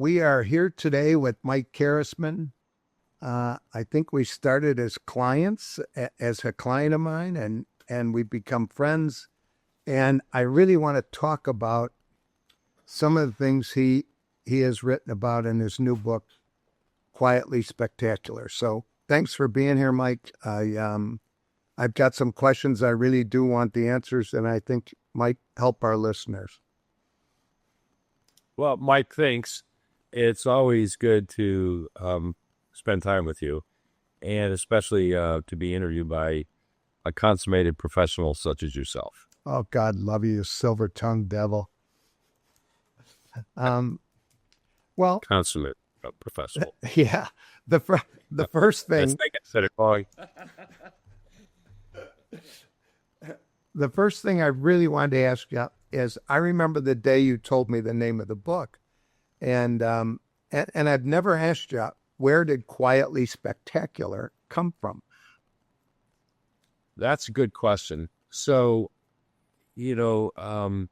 We are here today with Mike Keresman. I think we started as clients, as a client of mine, and we've become friends. And I really want to talk about some of the things he has written about in his new book, Quietly Spectacular. So thanks for being here, Mike. I've got some questions I really do want the answers, and I think might help our listeners. Well, Mike, thanks. It's always good to spend time with you, and especially to be interviewed by a consummated professional such as yourself. Oh, God love you, silver-tongued devil. Well, Consummate professional. Yeah. The first thing. I said it wrong. The first thing I really wanted to ask you is, I remember the day you told me the name of the book, and I've never asked you, where did Quietly Spectacular come from? That's a good question. So, being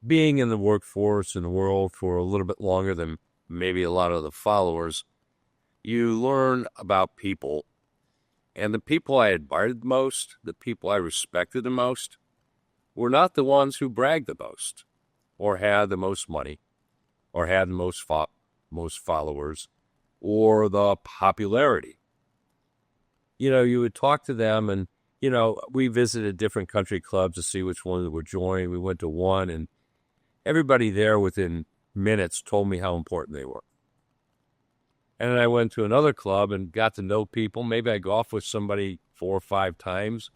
in the workforce in the world for a little bit longer than maybe a lot of the followers, you learn about people. And the people I admired the most, the people I respected the most, were not the ones who bragged the most, or had the most money, or had the most followers, or the popularity. You would talk to them, and, we visited different country clubs to see which ones would join. We went to one, and everybody there within minutes told me how important they were. And then I went to another club and got to know people. Maybe I golfed with somebody 4 or 5 times.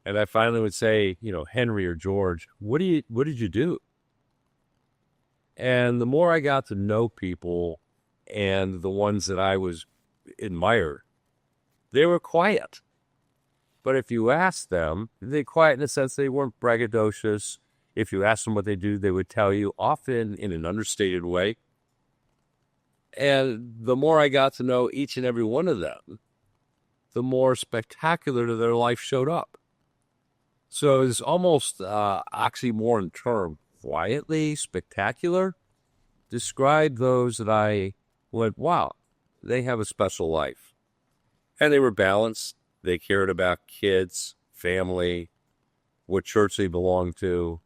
And I finally would say, Henry or George, what did you do? And the more I got to know people, and the ones that I was admired, they were quiet. But if you asked them, they quiet in the sense they weren't braggadocious. If you asked them what they do, they would tell you, often in an understated way. And the more I got to know each and every one of them, the more spectacular their life showed up. So it's almost oxymoron term. Quietly spectacular. Describe those that I went, wow, they have a special life. And they were balanced. They cared about kids, family, what church they belonged to.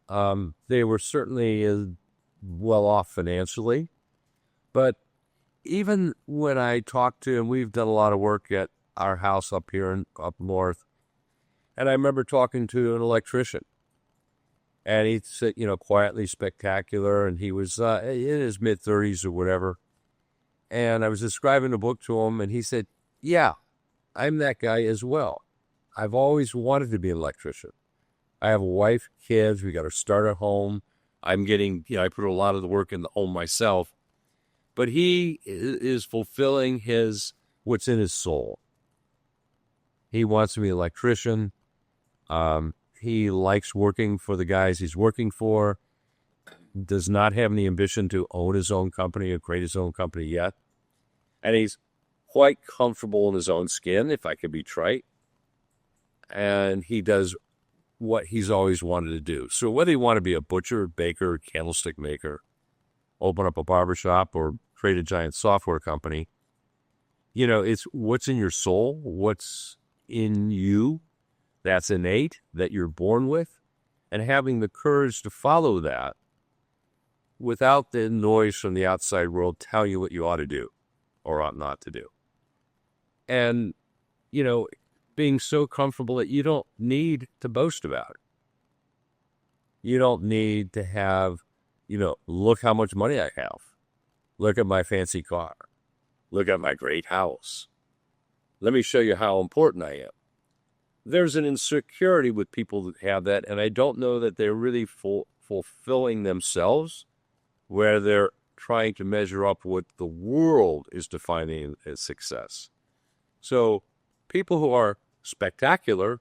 They were certainly well off financially. But even when I talked to, and we've done a lot of work at our house up here up north, and I remember talking to an electrician, and he said, quietly spectacular, and he was in his mid-30s or whatever. And I was describing the book to him, and he said, yeah, I'm that guy as well. I've always wanted to be an electrician. I have a wife, kids, we got to start at home. I'm getting, I put a lot of the work in the home myself. But he is fulfilling what's in his soul. He wants to be an electrician. He likes working for the guys he's working for. Does not have any ambition to own his own company or create his own company yet. And he's quite comfortable in his own skin, if I could be trite. And he does what he's always wanted to do. So whether you want to be a butcher, baker, candlestick maker, open up a barbershop, or create a giant software company, it's what's in your soul, what's in you, that's innate, that you're born with, and having the courage to follow that without the noise from the outside world telling you what you ought to do or ought not to do. And, being so comfortable that you don't need to boast about it. You don't need to have, look how much money I have. Look at my fancy car. Look at my great house. Let me show you how important I am. There's an insecurity with people that have that, and I don't know that they're really fulfilling themselves, where they're trying to measure up what the world is defining as success. So people who are spectacular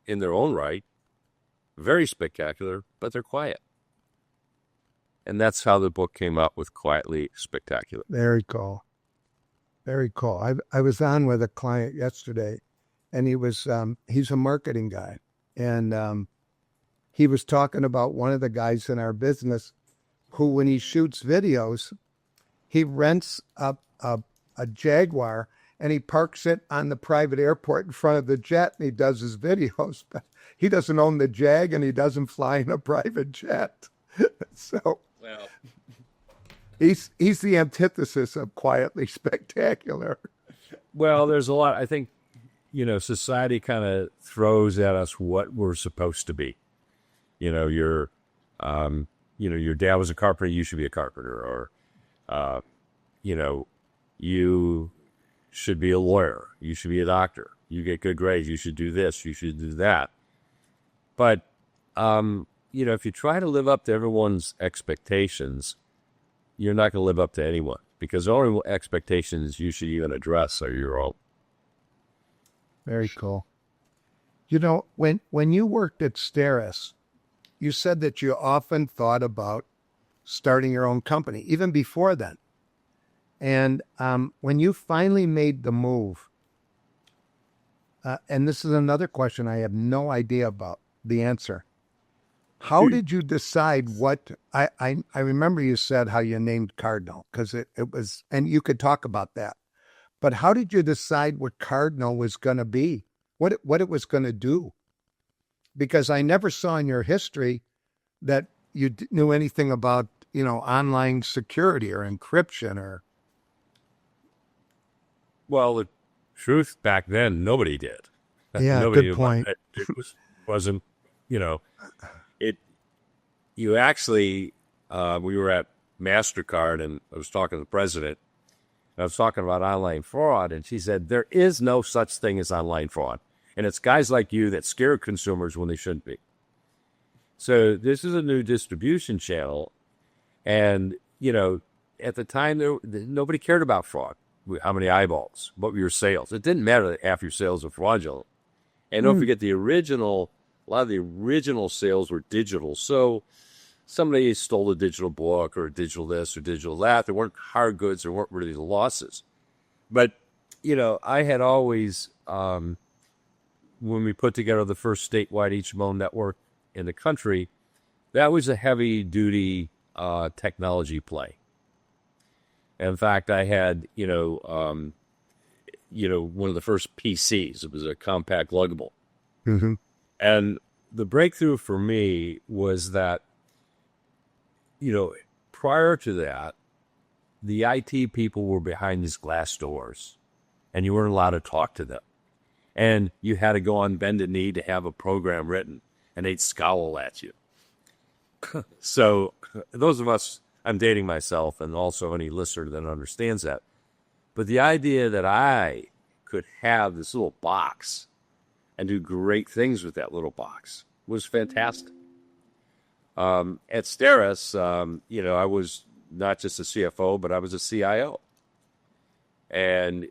in their own right, very spectacular, but they're quiet. And that's how the book came out, with Quietly Spectacular. Very cool. Very cool. I was on with a client yesterday, and he's a marketing guy. And he was talking about one of the guys in our business who, when he shoots videos, he rents a Jaguar and he parks it on the private airport in front of the jet and he does his videos. But he doesn't own the Jag and he doesn't fly in a private jet. So Well, he's the antithesis of quietly spectacular. well, there's a lot. I think, society kind of throws at us what we're supposed to be. Your dad was a carpenter, you should be a carpenter, or, you should be a lawyer, you should be a doctor, you get good grades, you should do this, you should do that. But, if you try to live up to everyone's expectations, you're not going to live up to anyone, because the only expectations you should even address are your own. Very cool. When you worked at Steris, you said that you often thought about starting your own company, even before then. And when you finally made the move, and this is another question I have no idea about the answer. How did you decide what, I remember you said how you named Cardinal, because it was, and you could talk about that. But how did you decide what Cardinal was going to be, what it was going to do? Because I never saw in your history that you knew anything about, online security or encryption or. Well, the truth back then, nobody did. Yeah, Nobody good point. It wasn't, you actually, we were at MasterCard and I was talking to the president. And I was talking about online fraud, and she said, there is no such thing as online fraud. And it's guys like you that scare consumers when they shouldn't be. So this is a new distribution channel. And, at the time, nobody cared about fraud. How many eyeballs? What were your sales? It didn't matter that half your sales were fraudulent. And don't forget a lot of the original sales were digital. So somebody stole a digital book or a digital this or digital that. There weren't hard goods. There weren't really losses. But, I had always, when we put together the first statewide HMO network in the country, that was a heavy-duty technology play. In fact, I had, one of the first PCs. It was a compact luggable. Mm-hmm. And the breakthrough for me was that, prior to that, the IT people were behind these glass doors, and you weren't allowed to talk to them. And you had to go on bended knee to have a program written, and they'd scowl at you. So those of us, I'm dating myself, and also any listener that understands that. But the idea that I could have this little box and do great things with that little box was fantastic. At Steris, I was not just a CFO, but I was a CIO. And,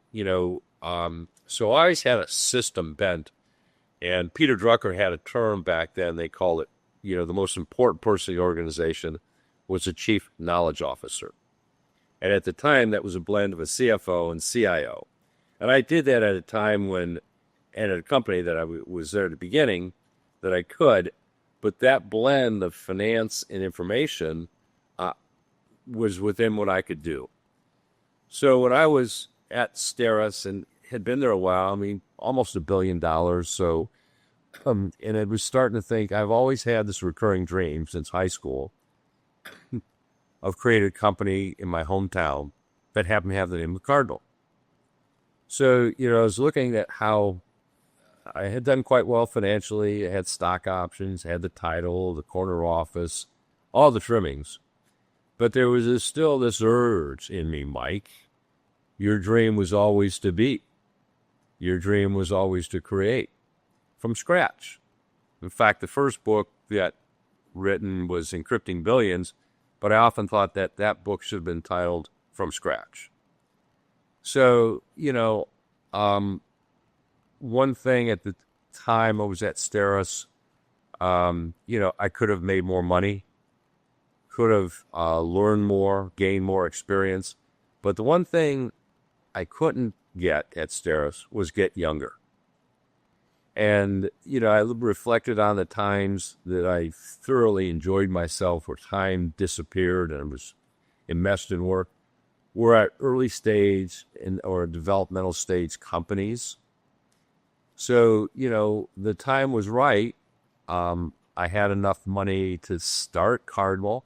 so I always had a system bent. And Peter Drucker had a term back then. They called it, the most important person in the organization was a chief knowledge officer. And at the time, that was a blend of a CFO and CIO. And I did that at a time when, and at a company that I was there at the beginning, that I could, but that blend of finance and information was within what I could do. So when I was at Steris and had been there a while, almost $1 billion. So, and I was starting to think, I've always had this recurring dream since high school of creating a company in my hometown that happened to have the name of Cardinal. So, I was looking at how I had done quite well financially. I had stock options, I had the title, the corner office, all the trimmings. But there was still this urge in me, Mike. Your dream was always to be. Your dream was always to create from scratch. In fact, the first book that written was Encrypting Billions, but I often thought that book should have been titled From Scratch. So, one thing at the time I was at Steris, I could have made more money, could have learned more, gained more experience. But the one thing I couldn't get at Steris was get younger. And, I reflected on the times that I thoroughly enjoyed myself, where time disappeared and I was enmeshed in work. We're at early stage or developmental stage companies. So, the time was right. I had enough money to start Cardinal.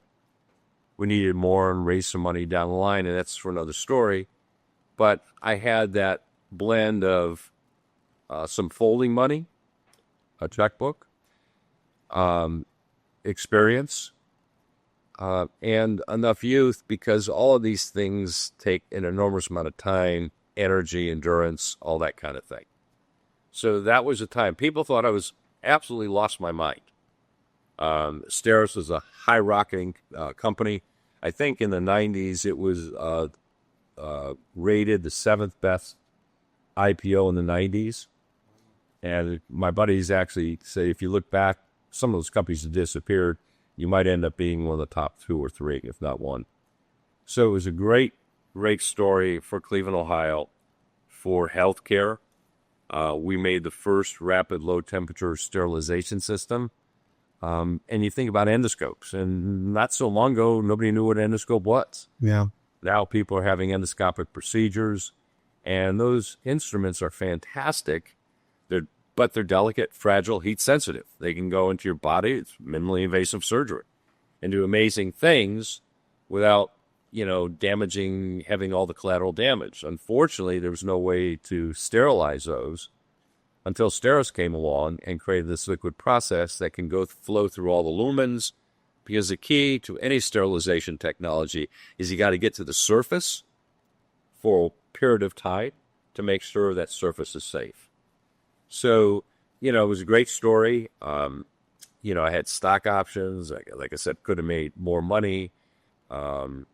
We needed more and raise some money down the line, and that's for another story. But I had that blend of some folding money, a checkbook, experience, and enough youth, because all of these things take an enormous amount of time, energy, endurance, all that kind of thing. So that was a time. People thought I was absolutely lost my mind. Steris was a high-rocketing company. I think in the 90s it was rated the 7th best IPO in the 90s. And my buddies actually say if you look back, some of those companies that disappeared, you might end up being one of the top 2 or 3, if not 1. So it was a great, great story for Cleveland, Ohio, for healthcare. We made the first rapid low-temperature sterilization system. And you think about endoscopes, and not so long ago, nobody knew what an endoscope was. Yeah. Now people are having endoscopic procedures, and those instruments are fantastic. But they're delicate, fragile, heat sensitive. They can go into your body. It's minimally invasive surgery and do amazing things without, damaging, having all the collateral damage. Unfortunately, there was no way to sterilize those until Steris came along and created this liquid process that can flow through all the lumens, because the key to any sterilization technology is you got to get to the surface for a period of time to make sure that surface is safe. So, it was a great story. I had stock options. Like I said, could have made more money. And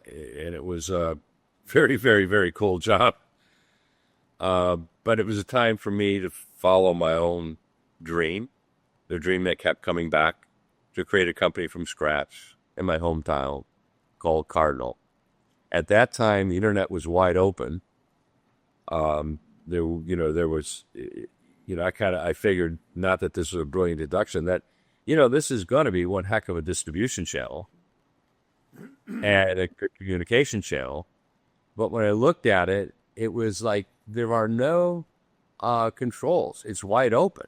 it was a very, very, very cool job. But it was a time for me to follow my own dream, the dream that kept coming back, to create a company from scratch in my hometown called Cardinal. At that time, the internet was wide open. There was, I figured, not that this was a brilliant deduction, that, this is going to be one heck of a distribution channel and a communication channel. But when I looked at it, it was like there are no controls. It's wide open.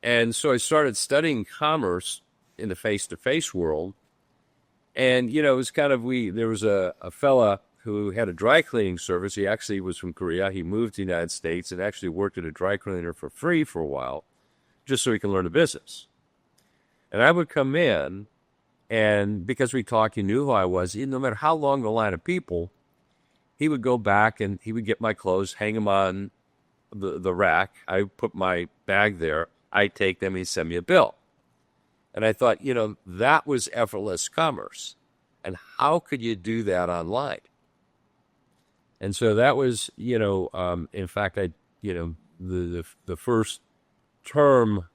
And so I started studying commerce in the face-to-face world. And, it was kind of, there was a fella who had a dry cleaning service. He actually was from Korea. He moved to the United States and actually worked at a dry cleaner for free for a while, just so he can learn the business. And I would come in, and because we talked, he knew who I was. No matter how long the line of people, he would go back and he would get my clothes, hang them on the rack. I put my bag there. I take them. He'd send me a bill. And I thought, that was effortless commerce. And how could you do that online? And so that was, in fact, the first term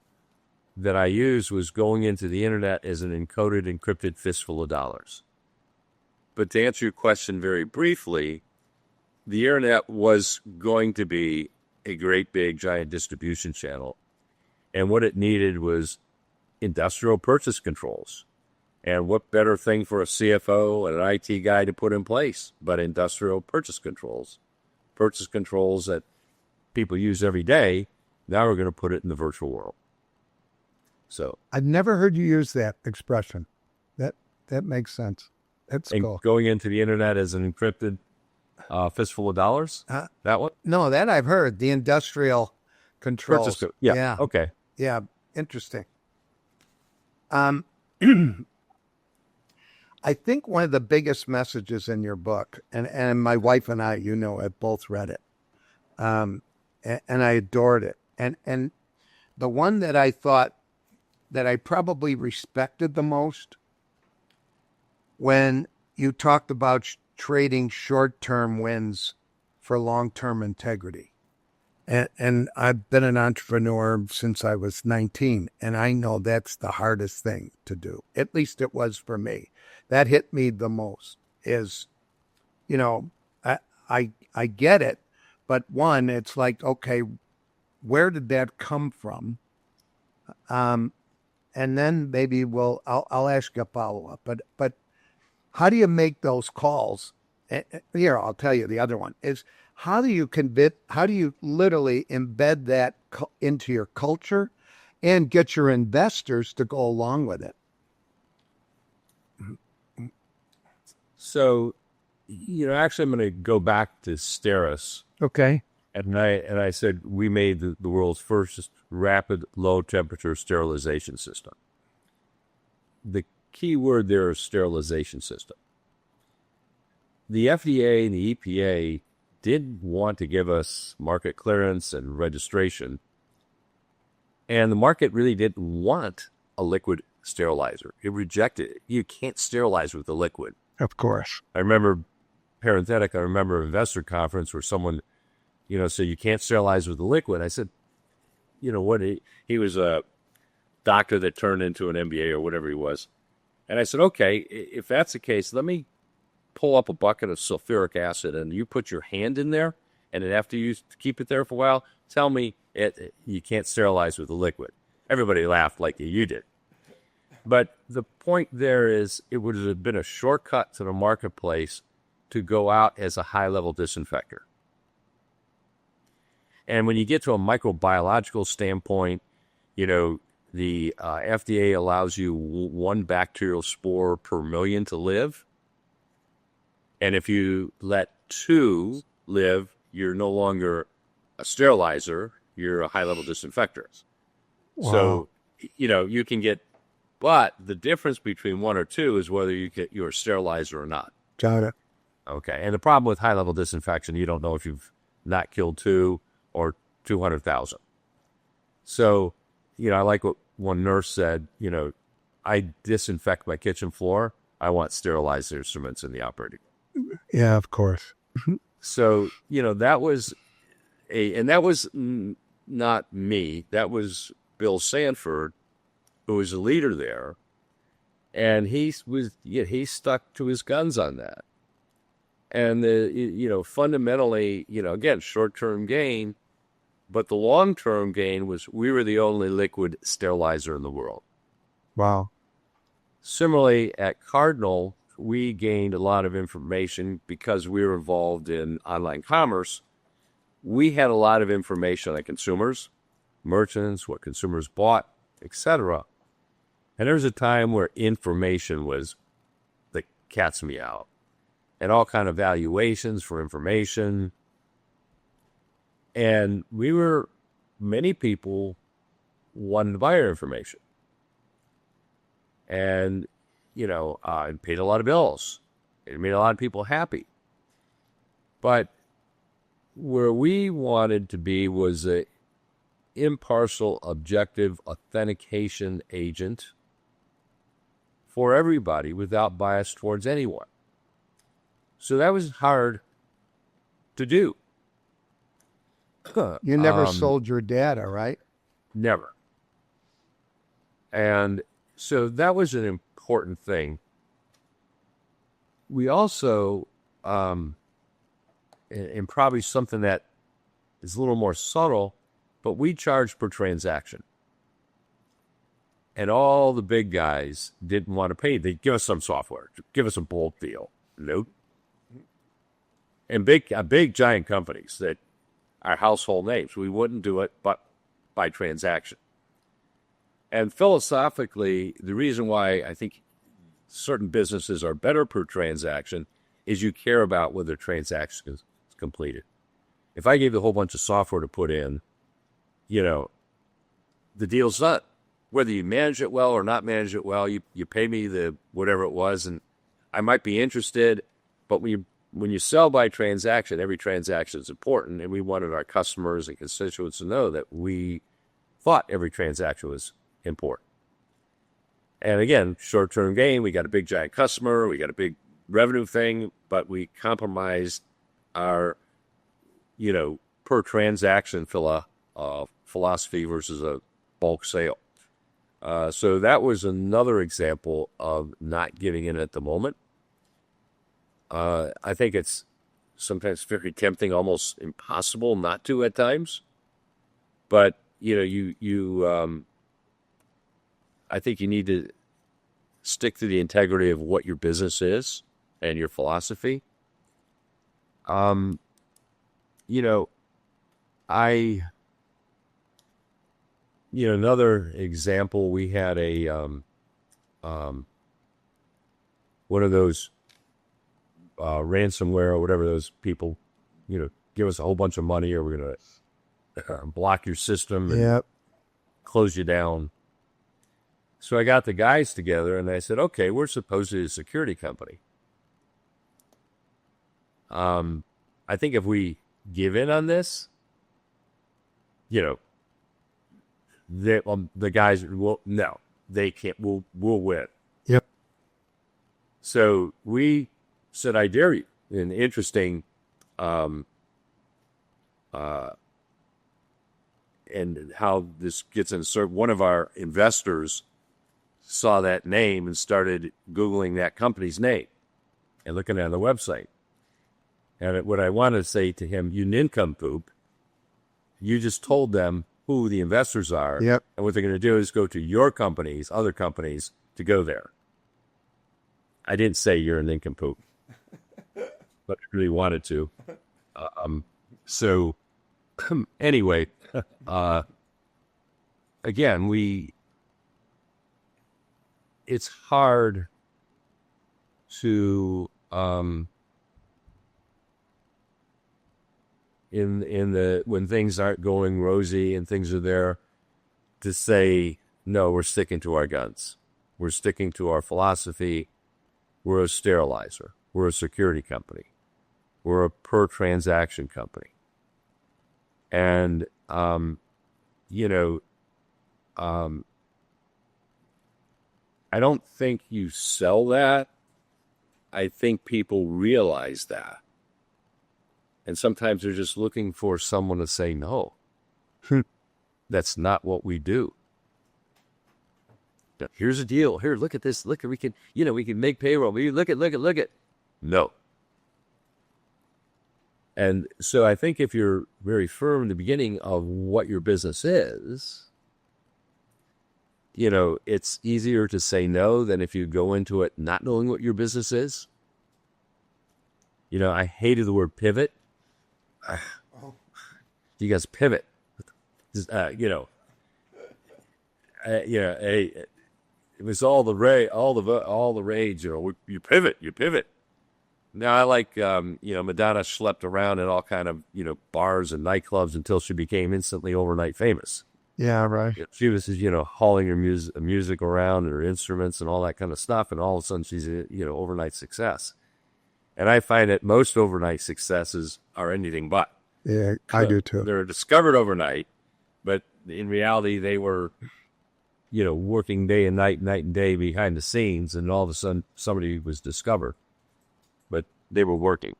that I used was going into the internet as an encoded, encrypted fistful of dollars. But to answer your question very briefly, the internet was going to be a great big giant distribution channel. And what it needed was industrial purchase controls. And what better thing for a CFO and an IT guy to put in place but industrial purchase controls? Purchase controls that people use every day. Now we're going to put it in the virtual world. So I've never heard you use that expression. That makes sense. That's cool. Going into the internet as an encrypted fistful of dollars? That one? No, that I've heard. The industrial controls. Yeah. Okay. Yeah. Interesting. I think one of the biggest messages in your book, and my wife and I, have both read it, and I adored it. And the one that I thought that I probably respected the most, when you talked about trading short-term wins for long-term integrity. And I've been an entrepreneur since I was 19, and I know that's the hardest thing to do. At least it was for me. That hit me the most is, I get it, but one, it's like, okay, where did that come from? And then maybe I'll ask you a follow-up. But how do you make those calls? Here, I'll tell you the other one is how do you literally embed that into your culture and get your investors to go along with it? So, actually, I'm going to go back to Steris. Okay. And I said we made the world's first rapid low-temperature sterilization system. The key word there is sterilization system. The FDA and the EPA did want to give us market clearance and registration, and the market really didn't want a liquid sterilizer. It rejected it. You can't sterilize with a liquid. Of course. I remember an investor conference where someone, said you can't sterilize with a liquid. I said, what? He was a doctor that turned into an MBA or whatever he was. And I said, okay, if that's the case, let me pull up a bucket of sulfuric acid and you put your hand in there, and then after you keep it there for a while, tell me you can't sterilize with a liquid. Everybody laughed like you did. But the point there is it would have been a shortcut to the marketplace to go out as a high-level disinfector. And when you get to a microbiological standpoint, the FDA allows you one bacterial spore per million to live. And if you let two live, you're no longer a sterilizer, you're a high-level disinfector. Wow. So, you can get, but the difference between one or two is whether you're a sterilizer or not. Got it. Okay. And the problem with high-level disinfection, you don't know if you've not killed 2 or 200,000. So, I like what one nurse said, I disinfect my kitchen floor. I want sterilized instruments in the operating room. Yeah, of course. So, that was that was not me. That was Bill Sanford, who was a leader there. And he stuck to his guns on that. And, fundamentally, again, short-term gain, but the long-term gain was we were the only liquid sterilizer in the world. Wow. Similarly, at Cardinal, we gained a lot of information because we were involved in online commerce. We had a lot of information on consumers, merchants, what consumers bought, etc. And there was a time where information was the cat's meow, and all kind of valuations for information. And many people wanted to buy our information. And, it paid a lot of bills. It made a lot of people happy. But where we wanted to be was a impartial, objective authentication agent for everybody without bias towards anyone. So that was hard to do. You never sold your data, right? Never. And so that was an important thing. We also, and probably something that is a little more subtle, but we charge per transaction. And all the big guys didn't want to pay. They'd give us some software, give us a bulk deal. Nope. And big giant companies that are household names, we wouldn't do it but by transaction. And philosophically, the reason why I think certain businesses are better per transaction is you care about whether the transaction is completed. If I gave you a whole bunch of software to put in, the deal's done. Whether you manage it well or not manage it well, you pay me the whatever it was, and I might be interested, but when you sell by transaction, every transaction is important, and we wanted our customers and constituents to know that we thought every transaction was important. And again, short-term gain, we got a big giant customer, we got a big revenue thing, but we compromised our, per transaction philosophy versus a bulk sale. So that was another example of not giving in at the moment. I think it's sometimes very tempting, almost impossible not to at times. But, I think you need to stick to the integrity of what your business is and your philosophy. I, another example, we had one of those ransomware or whatever those people, give us a whole bunch of money or we're going to block your system and close you down. So I got the guys together and I said, okay, we're supposedly a security company. I think if we give in on this, the guys will, no, they can't, we'll win. Yep. So we said, I dare you. An interesting, and how this gets inserted. One of our investors saw that name and started Googling that company's name and looking at the website. And what I wanted to say to him, you nincompoop, you just told them who the investors are. Yep. And what they're going to do is go to your companies, other companies, to go there. I didn't say you're a nincompoop, but I really wanted to. So anyway, again, it's hard to, when things aren't going rosy and things are there, to say, no, we're sticking to our guns. We're sticking to our philosophy. We're a sterilizer. We're a security company. We're a per transaction company. And, I don't think you sell that. I think people realize that. And sometimes they're just looking for someone to say, no, that's not what we do. Here's a deal. Here, look at this. Look, we can make payroll. Look at. No. And so I think if you're very firm in the beginning of what your business is, it's easier to say no than if you go into it not knowing what your business is. I hated the word pivot. You guys pivot. It was all the rage. You pivot. Now I like, Madonna schlepped around at all kind of, bars and nightclubs until she became instantly overnight famous. Yeah, right. She was, hauling her music around and her instruments and all that kind of stuff, and all of a sudden she's a, overnight success. And I find that most overnight successes are anything but. Yeah, I do too. They're discovered overnight, but in reality they were, working day and night and day behind the scenes, and all of a sudden somebody was discovered, but they were working.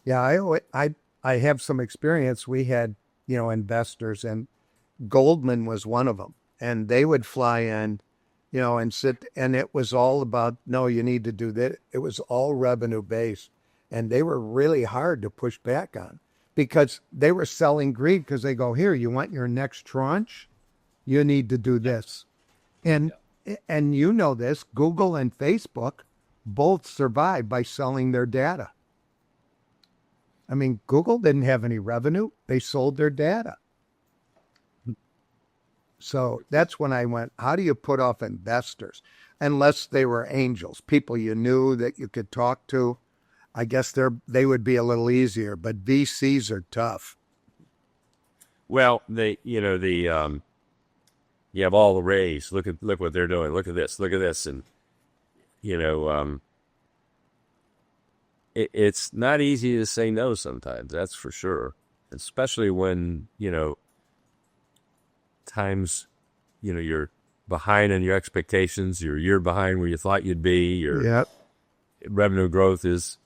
Yeah, I have some experience. We had, investors, and Goldman was one of them, and they would fly in, and sit, and it was all about, no, you need to do that. It was all revenue based, and they were really hard to push back on because they were selling greed, because they go, here, you want your next tranche? You need to do this. And this, Google and Facebook both survived by selling their data. I mean, Google didn't have any revenue. They sold their data. So that's when I went, how do you put off investors? Unless they were angels, people you knew that you could talk to. I guess they would be a little easier, but VCs are tough. Well, you have all the rays. Look what they're doing. Look at this. And, it's not easy to say no sometimes. That's for sure. Especially when, times, you're behind in your expectations. You're a year behind where you thought you'd be. Your revenue growth is,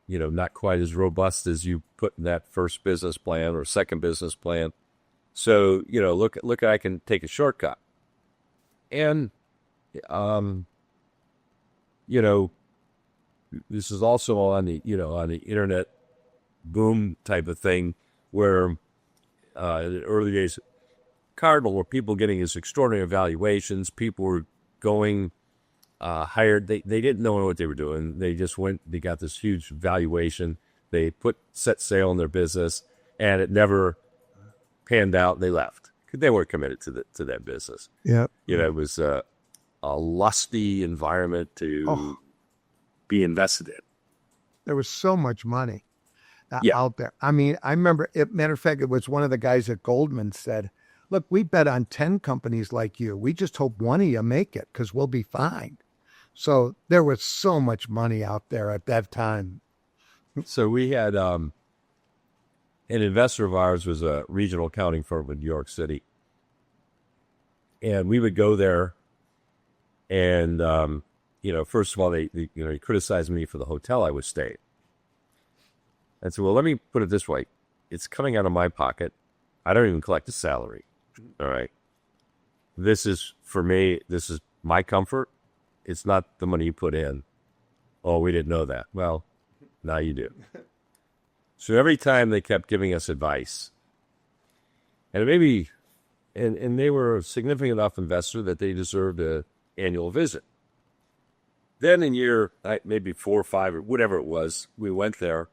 not quite as robust as you put in that first business plan or second business plan. So, look, I can take a shortcut. And, this is also on the, on the internet boom type of thing where in the early days, Cardinal, were people getting these extraordinary valuations. People were going hired. They didn't know what they were doing. They just went. They got this huge valuation. They set sail in their business, and it never panned out. They left. They weren't committed to that business. Yeah. It was a lusty environment to be invested in. There was so much money Yeah. out there. I mean, I remember, matter of fact, it was one of the guys at Goldman said, look, we bet on 10 companies like you. We just hope one of you make it because we'll be fine. So there was so much money out there at that time. So we had an investor of ours was a regional accounting firm in New York City. And we would go there and, first of all, he criticized me for the hotel I was staying. And so, well, let me put it this way. It's coming out of my pocket. I don't even collect a salary. All right. This is, for me, this is my comfort. It's not the money you put in. Oh, we didn't know that. Well, now you do. So every time they kept giving us advice, and maybe, and they were a significant enough investor that they deserved an annual visit. Then in year, maybe 4 or 5 or whatever it was, we went there.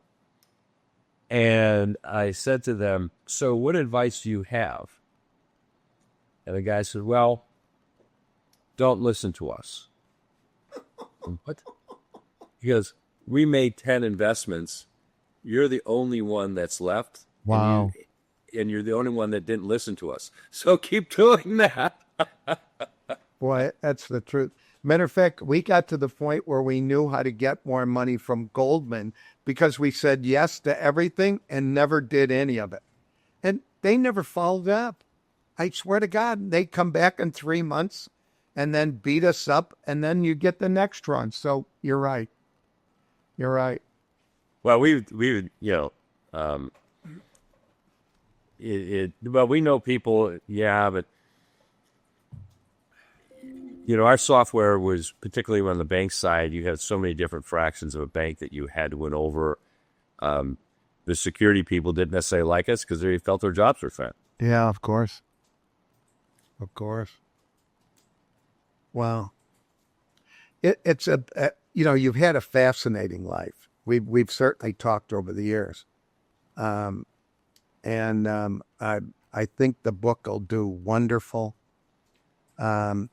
And I said to them, so what advice do you have? And the guy said, well, don't listen to us. What? He goes, we made 10 investments. You're the only one that's left. Wow. And you're the only one that didn't listen to us. So keep doing that. Boy, that's the truth. Matter of fact, we got to the point where we knew how to get more money from Goldman because we said yes to everything and never did any of it. And they never followed up. I swear to God, they come back in 3 months and then beat us up, and then you get the next run. So you're right. You're right. Well, we well, we know people, yeah, but our software was, particularly on the bank side, you had so many different fractions of a bank that you had to win over. The security people didn't necessarily like us because they felt their jobs were threatened. Yeah, of course. Of course. Wow. It's you've had a fascinating life. We've certainly talked over the years. I think the book will do wonderful. That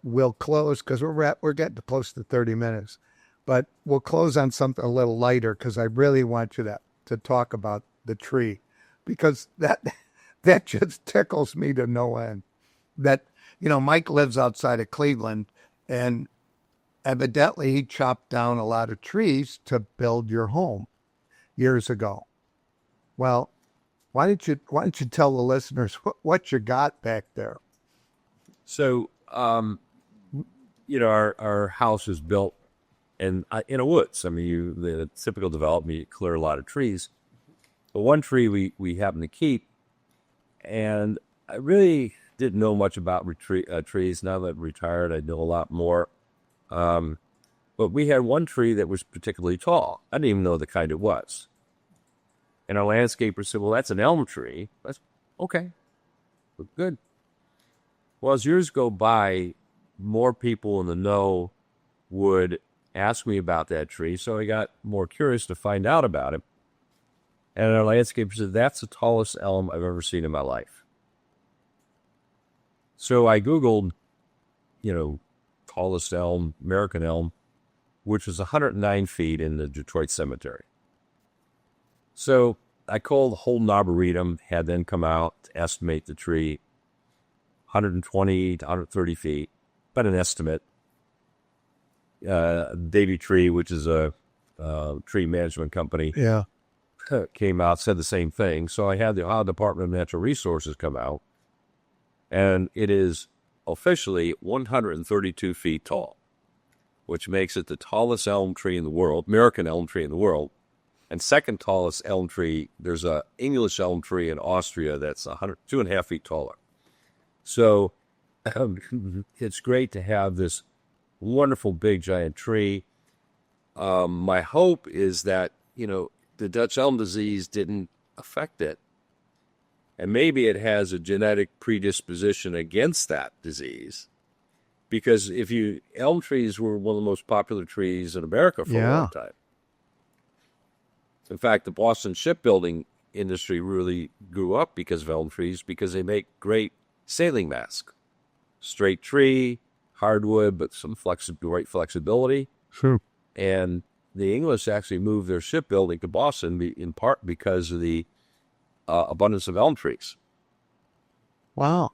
we'll close because we're getting close to 30 minutes, but we'll close on something a little lighter because I really want you to talk about the tree, because that just tickles me to no end. That Mike lives outside of Cleveland, and evidently he chopped down a lot of trees to build your home years ago. Well, why don't you tell the listeners what you got back there? So, our house is built in a woods. I mean, the typical development, you clear a lot of trees. But one tree we happen to keep, and I really didn't know much about trees. Now that I'm retired, I know a lot more. But we had one tree that was particularly tall. I didn't even know the kind it was. And our landscaper said, well, that's an elm tree. That's okay. Good. Well, as years go by, more people in the know would ask me about that tree, so I got more curious to find out about it. And our landscaper said, that's the tallest elm I've ever seen in my life. So I Googled, tallest elm, American elm, which was 109 feet in the Detroit cemetery. So I called Holden Arboretum, had them come out to estimate the tree, 120 to 130 feet, but an estimate. Davy Tree, which is a tree management company, Yeah. came out, said the same thing. So I had the Ohio Department of Natural Resources come out, and it is officially 132 feet tall, which makes it the tallest elm tree in the world, American elm tree in the world. And second tallest elm tree, there's a English elm tree in Austria that's 2.5 feet taller. So it's great to have this wonderful big giant tree. My hope is that, the Dutch elm disease didn't affect it. And maybe it has a genetic predisposition against that disease. Because elm trees were one of the most popular trees in America for a long time. In fact, the Boston shipbuilding industry really grew up because of elm trees, because they make great sailing masks. Straight tree, hardwood, but some great flexibility. Sure. And the English actually moved their shipbuilding to Boston in part because of the abundance of elm trees. Wow.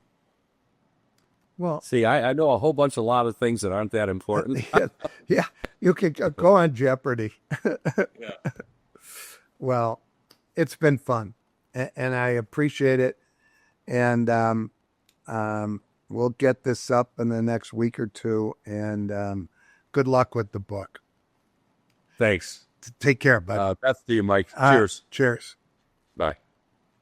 Well, see, I know a whole bunch, a lot of things that aren't that important. yeah, you can go on Jeopardy. Yeah. Well, it's been fun, and I appreciate it. And we'll get this up in the next week or two. And good luck with the book. Thanks. Take care, bud. Beth to you, Mike. Cheers. Cheers. Bye.